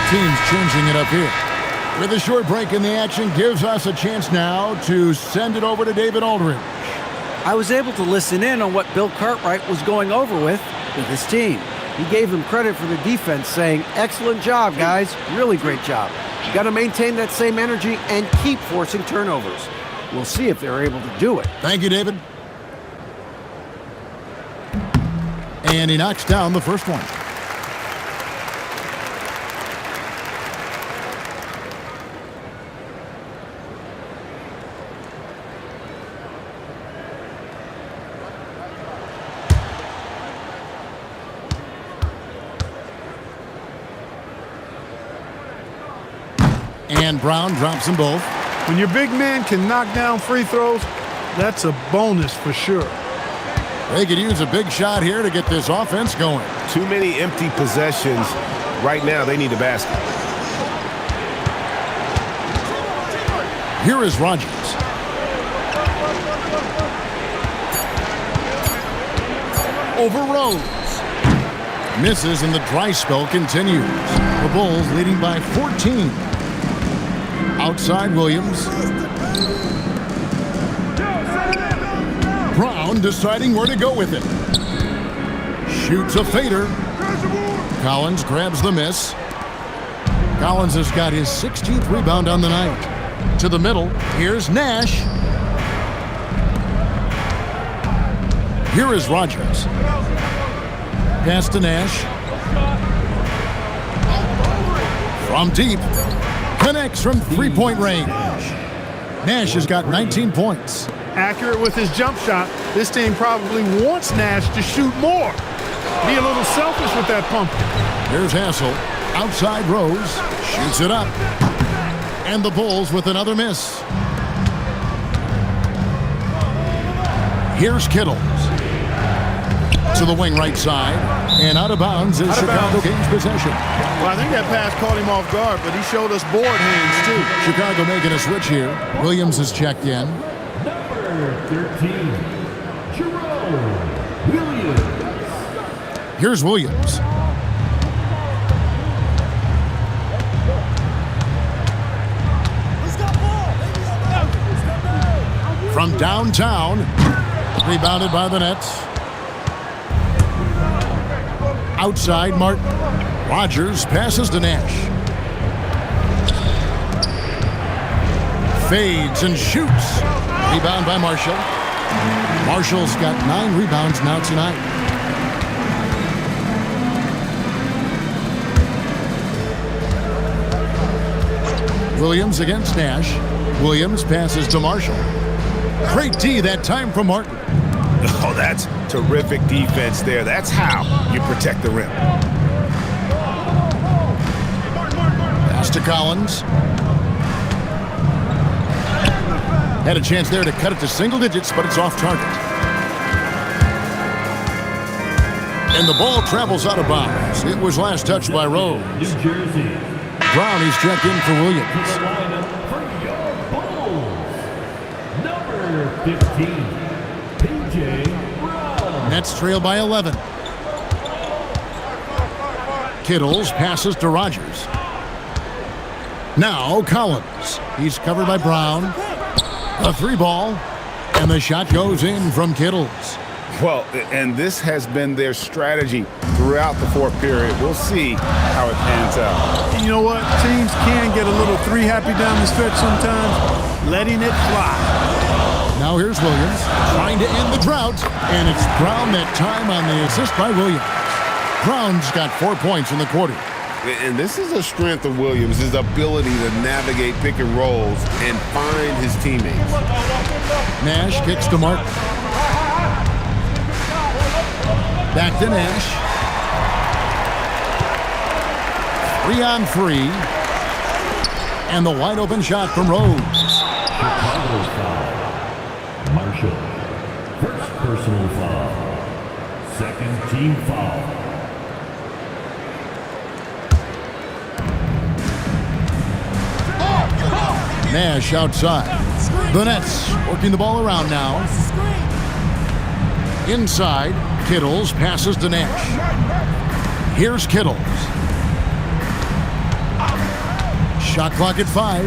Teams changing it up here. With a short break in the action, gives us a chance now to send it over to David Aldridge. I was able to listen in on what Bill Cartwright was going over with his team. He gave them credit for the defense, saying, excellent job, guys. Really great job. You got to maintain that same energy and keep forcing turnovers. We'll see if they're able to do it. Thank you, David. And he knocks down the first one. And Brown drops them both. When your big man can knock down free throws, that's a bonus for sure. They could use a big shot here to get this offense going. Too many empty possessions. Right now, they need a basket. Here is Rogers. Over Rose. Misses and the dry spell continues. The Bulls leading by 14. Outside Williams. Brown deciding where to go with it. Shoots a fader. Collins grabs the miss. Collins has got his 16th rebound on the night. To the middle, here's Nash. Here is Rogers. Pass to Nash. From deep. Connects from three-point range. Nash has got 19 points. Accurate with his jump shot. This team probably wants Nash to shoot more. Be a little selfish with that pumpkin. Here's Hassel. Outside Rose. Shoots it up. And the Bulls with another miss. Here's Kittles. To the wing right side. And out of bounds is Chicago gains possession. Well, I think that pass caught him off guard, but he showed us board hands, too. Chicago making a switch here. Williams is checked in. Number 13, Jerome Williams. Here's Williams. From downtown. Rebounded by the Nets. Outside Martin. Rogers passes to Nash. Fades and shoots. Rebound by Marshall. Marshall's got 9 rebounds now tonight. Williams against Nash. Williams passes to Marshall. Great D that time from Martin. Oh, that's terrific defense there. That's how you protect the rim. Pass to Collins. Had a chance there to cut it to single digits, but it's off target. And the ball travels out of bounds. It was last touched by Rose. New Jersey. Brown, he's checked in for Williams. To the lineup for your Bulls. Number 15, P.J. Brown. Nets trail by 11. Kittles passes to Rogers. Now Collins. He's covered by Brown. A 3-ball. And the shot goes in from Kittles. Well, and this has been their strategy throughout the fourth period. We'll see how it pans out. You know what? Teams can get a little three-happy down the stretch sometimes. Letting it fly. Now here's Williams trying to end the drought. And it's Brown that time on the assist by Williams. Brown's got 4 points in the quarter. And this is a strength of Williams, his ability to navigate pick and rolls and find his teammates. Nash kicks to Martin. Back to Nash. 3-on-3. And the wide open shot from Rose. Chicago foul. Marshall. First personal foul. Second team foul. Nash outside. The Nets working the ball around now. Inside, Kittles passes to Nash. Here's Kittles. Shot clock at 5.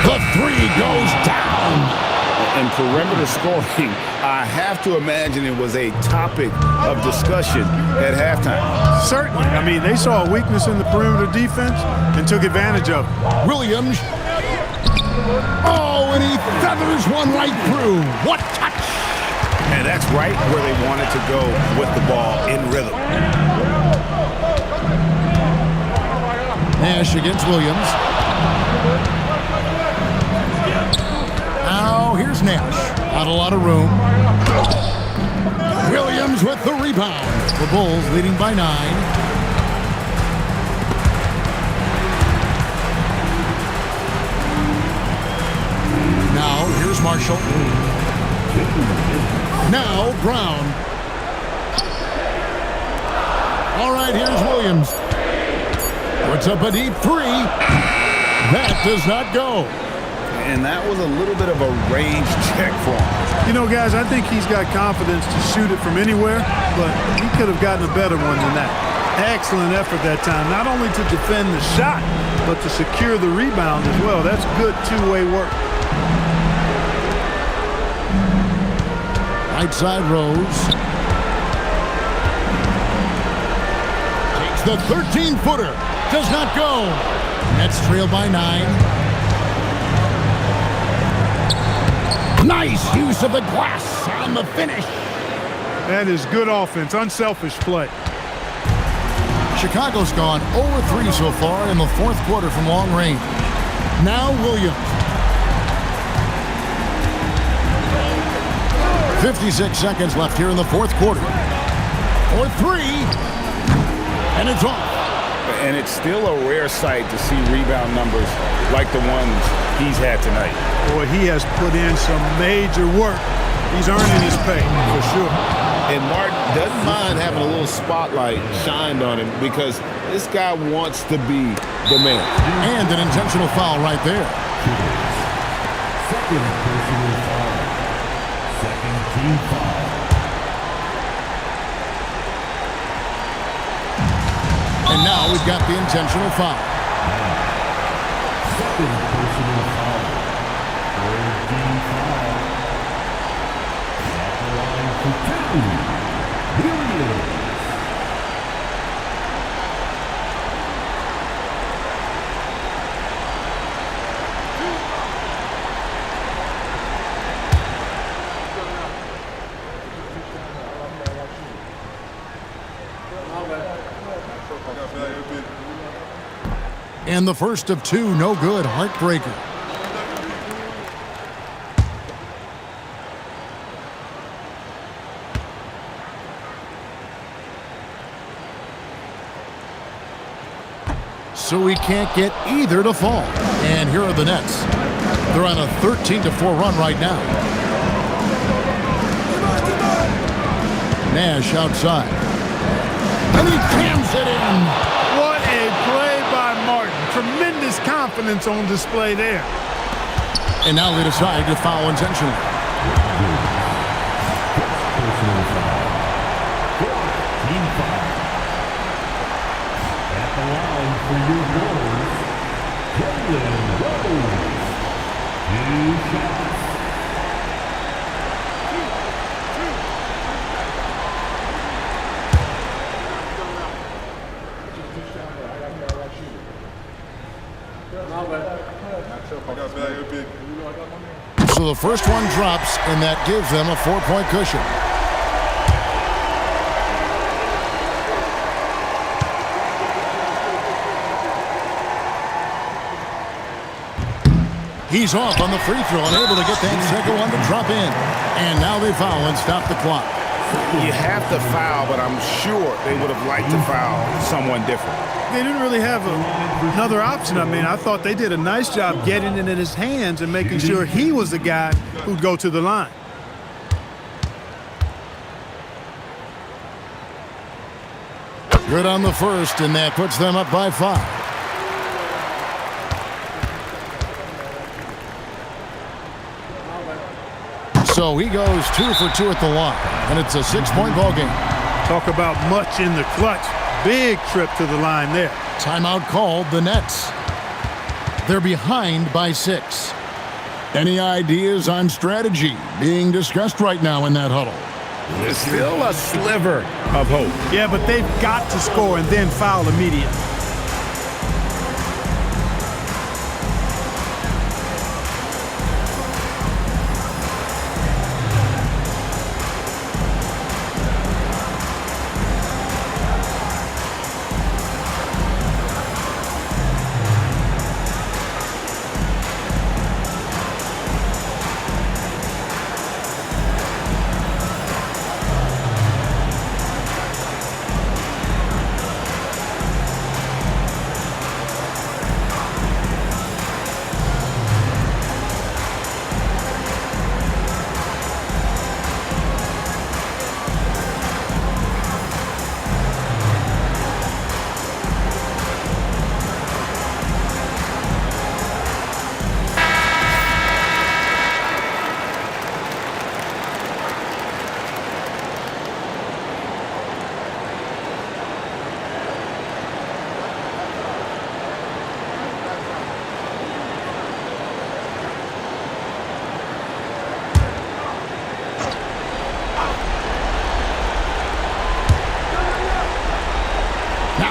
The 3 goes down. And perimeter scoring, I have to imagine it was a topic of discussion at halftime. Certainly. I mean, they saw a weakness in the perimeter defense and took advantage of it. Williams. Oh, and he feathers one right through. What touch! And that's right where they wanted to go with the ball in rhythm. Nash against Williams. Now here's Nash. Not a lot of room. Williams with the rebound. The Bulls leading by 9. Marshall. Now Brown. All right, here's Williams. Puts up a deep three. That does not go. And that was a little bit of a range check for him. You know, guys, I think he's got confidence to shoot it from anywhere, but he could have gotten a better one than that. Excellent effort that time, not only to defend the shot, but to secure the rebound as well. That's good two-way work. Right side Rose. Takes the 13-footer. Does not go. Nets trail by 9. Nice use of the glass on the finish. That is good offense, unselfish play. Chicago's gone 0-3 so far in the fourth quarter from long range. Now Williams. 56 seconds left here in the fourth quarter. For 3. And it's off. And it's still a rare sight to see rebound numbers like the ones he's had tonight. Boy, he has put in some major work. He's earning his pay, for sure. And Martin doesn't mind having a little spotlight shined on him because this guy wants to be the man. And an intentional foul right there. Second personal foul. Second team foul. And now we've got the intentional foul. Second personal foul. Third team foul. At the line for 2. Williams. And the first of 2, no good. Heartbreaker. So he can't get either to fall. And here are the Nets. They're on a 13-4 run right now. Nash outside. And he jams it in. What a play by Martin. Tremendous confidence on display there. And now they decide to foul intentionally. Personal foul. Fourth team foul. At the line for your Warriors, Jalen Rose. 2 shots. So the first one drops, and that gives them a 4-point cushion. He's off on the free throw and able to get that second one to drop in. And now they foul and stop the clock. You have to foul, but I'm sure they would have liked to foul someone different. They didn't really have another option. I mean, I thought they did a nice job getting it in his hands and making sure he was the guy who'd go to the line. Good on the first, and that puts them up by 5. So he goes 2 for 2 at the line, and it's a 6-point ball game. Talk about much in the clutch. Big trip to the line there. Timeout called, the Nets. They're behind by 6. Any ideas on strategy being discussed right now in that huddle? There's still a sliver of hope. Yeah, but they've got to score and then foul immediately.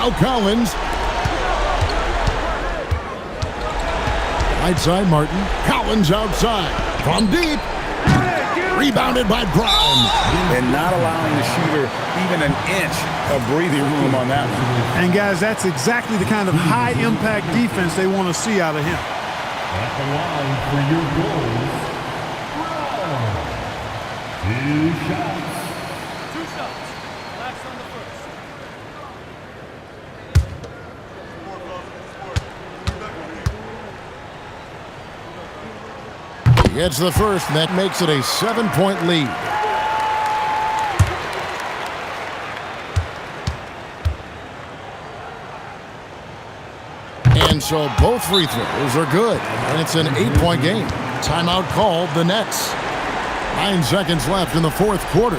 Now Collins. Right side, Martin. Collins outside. From deep. Rebounded by Brown. And not allowing the shooter even an inch of breathing room on that one. And, guys, that's exactly the kind of high-impact defense they want to see out of him. At the line for your goals, Brown. 2 shots. 2 shots. Last on the first. He gets the first, and that makes it a 7-point lead. And so both free throws are good, and it's an 8-point game. Timeout called, the Nets. 9 seconds left in the fourth quarter.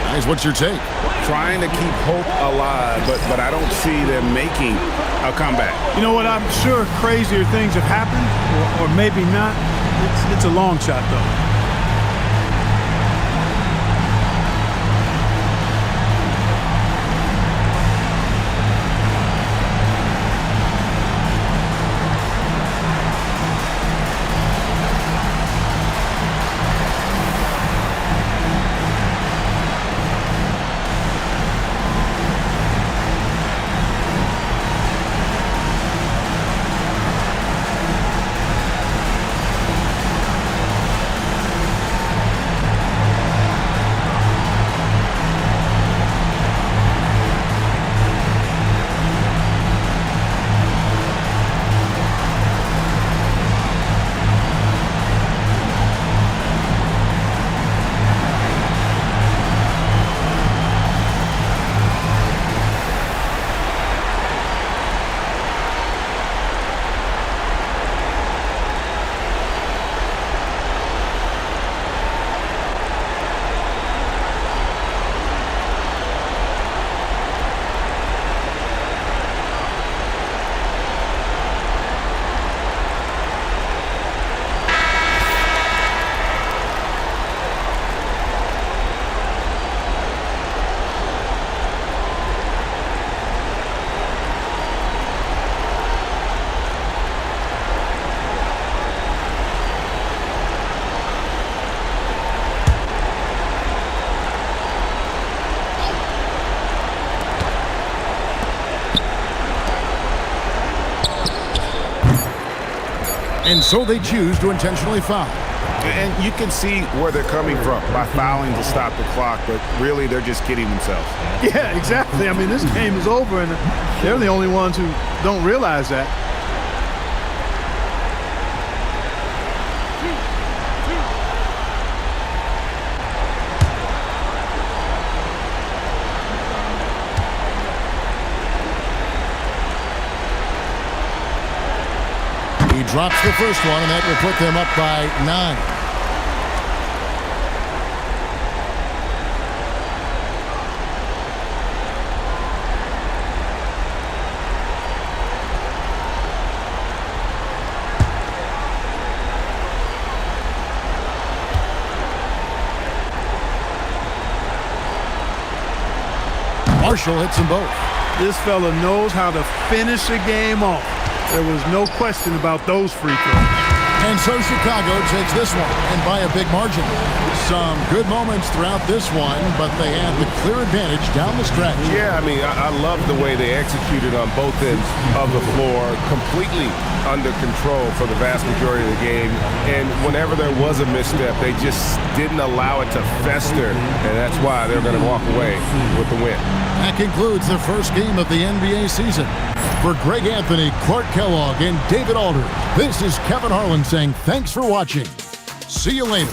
Guys, what's your take? Trying to keep hope alive, but I don't see them making a comeback. You know what? I'm sure crazier things have happened, or maybe not. It's a long shot, though. And so they choose to intentionally foul. And you can see where they're coming from by fouling to stop the clock, but really they're just kidding themselves. Yeah, exactly. I mean, this game is over, and they're the only ones who don't realize that. He drops the first one, and that will put them up by 9. Marshall hits them both. This fella knows how to finish a game off. There was no question about those free throws. And so Chicago takes this one, and by a big margin. Some good moments throughout this one, but they had the clear advantage down the stretch. Yeah, I mean, I love the way they executed on both ends of the floor, completely under control for the vast majority of the game. And whenever there was a misstep, they just didn't allow it to fester, and that's why they're going to walk away with the win. That concludes the first game of the NBA season. For Greg Anthony, Clark Kellogg, and David Alder, this is Kevin Harlan saying thanks for watching. See you later.